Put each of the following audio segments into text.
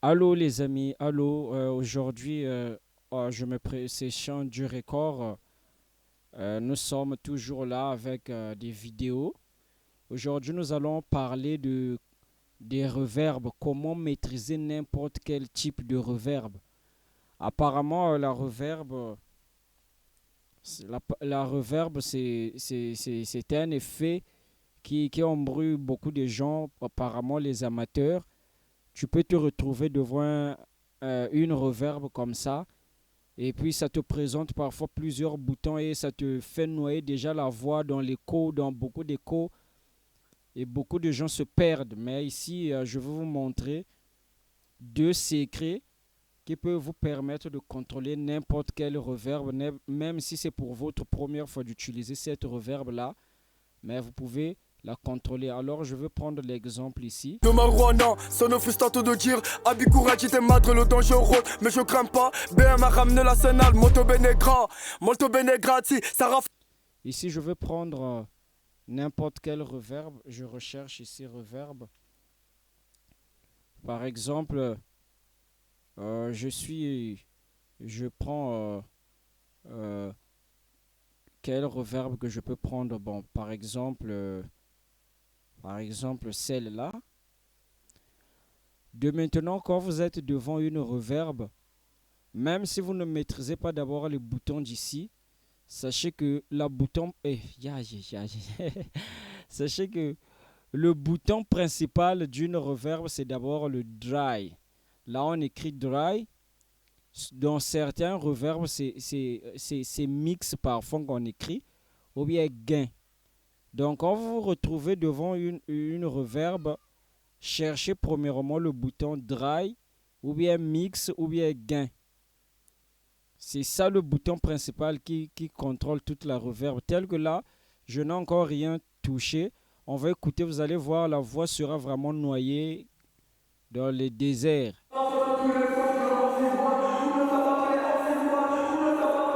Allô les amis, allô. Aujourd'hui, c'est Sean du Record. Nous sommes toujours là avec des vidéos. Aujourd'hui, nous allons parler des reverbs, comment maîtriser n'importe quel type de reverb. Apparemment, la reverb, c'est un effet qui embrouille beaucoup de gens, apparemment les amateurs. Tu peux te retrouver devant une reverb comme ça. Et puis ça te présente parfois plusieurs boutons et ça te fait noyer déjà la voix dans l'écho, dans beaucoup d'échos. Et beaucoup de gens se perdent. Mais ici, je vais vous montrer deux secrets qui peuvent vous permettre de contrôler n'importe quel reverb, même si c'est pour votre première fois d'utiliser cette reverb-là. Mais vous pouvez la contrôler. Alors, je vais prendre l'exemple ici. De Marouana, sono frustrato de dire Abikura qui madre le dangereux, mais je crains pas. BM a ramené l'arsenal, molto bene grazie, Sarah. Ici, je vais prendre n'importe quel reverb. Je recherche ici reverb. Par exemple, je prends quel reverb que je peux prendre. Bon, par exemple celle-là. De maintenant, quand vous êtes devant une reverb, même si vous ne maîtrisez pas d'abord les boutons d'ici, sachez que la bouton sachez que le bouton principal d'une reverb, c'est d'abord le dry. Là, on écrit dry. Dans certains reverbs, c'est mix parfois qu'on écrit, ou bien gain. Donc, quand vous vous retrouvez devant une reverb, cherchez premièrement le bouton dry, ou bien mix, ou bien gain. C'est ça le bouton principal qui contrôle toute la reverb. Tel que là, je n'ai encore rien touché. On va écouter, vous allez voir, la voix sera vraiment noyée dans le désert.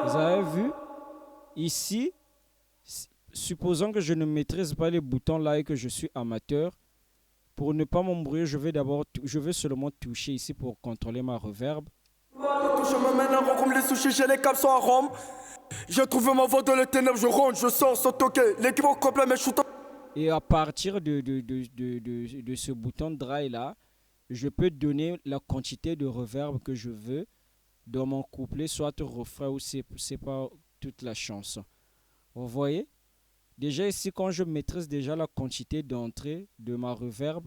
Vous avez vu? Ici, supposons que je ne maîtrise pas les boutons là et que je suis amateur. Pour ne pas m'embrouiller, je vais seulement toucher ici pour contrôler ma reverb. Je me mène à Rome comme les sushis, j'ai les câbles sont à Rome. J'ai trouvé ma voix dans les ténèbres, je rentre, je sors sans toquer. L'équipe au complet, mais je suis Et à partir de ce bouton dry là, je peux donner la quantité de reverb que je veux dans mon couplet, soit au refrain ou c'est pas toute la chanson. Vous voyez? Déjà ici, quand je maîtrise déjà la quantité d'entrée de ma reverb,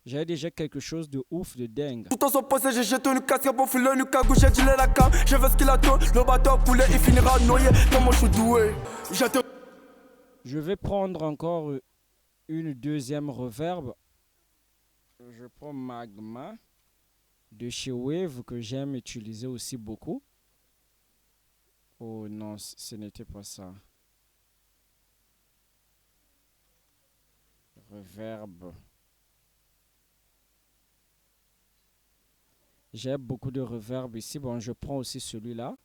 j'ai déjà quelque chose de ouf, de dingue. tout en son poste, j'ai jeté une casquette pour filer une cagou, j'ai dit la cam. Je veux ce qu'il attend, le bateau coulé, il finira noyé. Comment je suis doué? Je vais prendre encore une deuxième reverb. Je prends Magma de chez Wave que j'aime utiliser aussi beaucoup. Oh non, ce n'était pas ça. Reverb. J'ai beaucoup de reverb ici. Bon, je prends aussi celui-là.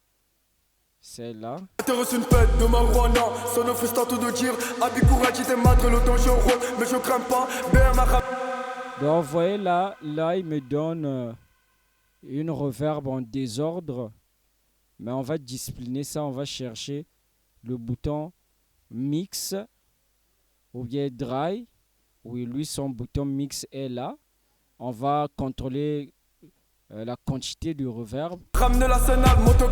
Celle-là. T'as reçu une fête de Marouana, sono frustrato de dire Abikura qui madre le dangereux, mais je crains pas. BM a ramené. Donc, vous voyez là, il me donne une reverb en désordre. Mais on va discipliner ça. On va chercher le bouton mix ou bien dry. Oui, lui, son bouton mix est là. On va contrôler la quantité du reverb. Ramener l'arsenal, molto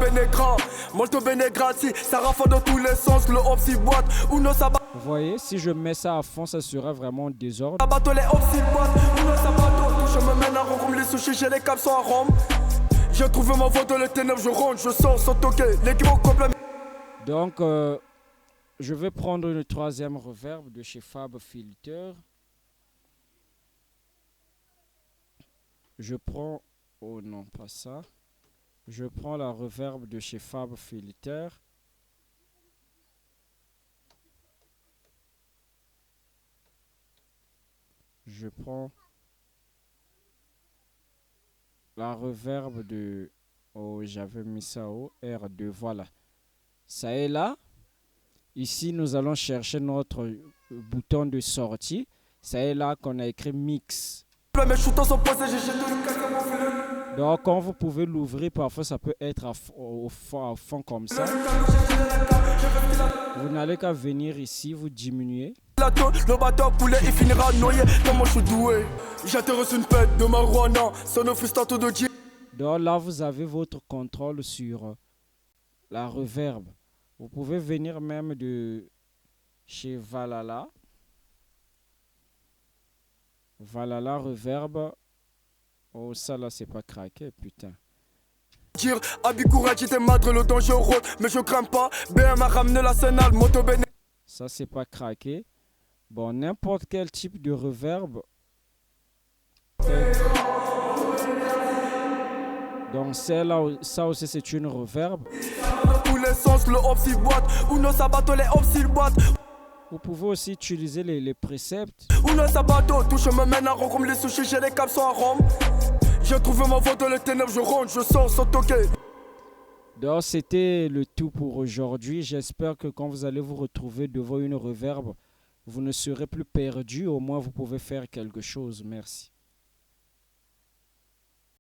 bene grazie, ça rafale dans tous les sens, le opsi boîte, uno sabato. Vous voyez, si je mets ça à fond, ça sera vraiment en désordre. Sabato, les opsi boîte, uno sabato. Je me mène à Rome comme les sushis, j'ai les câbles sont à Rome. J'ai trouvé ma voix dans les ténèbres, je rentre, je sors sans toquer. L'équipe au complet. Donc, je vais prendre une troisième reverb de chez Fab Filter. Je prends... Oh non, pas ça. Je prends la reverb de chez Fab Filter. Je prends la reverb de... Oh, j'avais mis ça au R2. Voilà. Ça est là. Ici, nous allons chercher notre bouton de sortie. Ça est là qu'on a écrit mix. Mais je suis dans son poste, j'ai jeté une casquette pour filer. Donc, quand vous pouvez l'ouvrir, parfois ça peut être au fond comme ça. Vous n'allez qu'à venir ici, vous diminuer. Le bateau coulé, il finira noyé. Comment je suis doué. J'atterris sur une pète de marijuana. Son office tantôt de dire. Donc là, vous avez votre contrôle sur la reverb. Vous pouvez venir même de chez Valhalla. Valhalla reverb. Oh, ça là, c'est pas craqué, putain. Dire, Abikoura, j'étais madre, le danger rôde. Mais je crains pas. BM a ramené l'arsenal, moto béné. Ça, c'est pas craqué. Bon, n'importe quel type de reverb. Donc, ça aussi, c'est une reverb. Tous les sens, le hop s'il boîte. Uno sabato, les hop s'il boîte. Vous pouvez aussi utiliser les préceptes. Uno sabato, touche me mène à Rome comme les sushis, j'ai les capsons à Rome. J'ai trouvé ma voix dans les ténèbres, je rentre, je sors sans toquer. Donc, c'était le tout pour aujourd'hui. J'espère que quand vous allez vous retrouver devant une reverb, vous ne serez plus perdu. Au moins, vous pouvez faire quelque chose. Merci.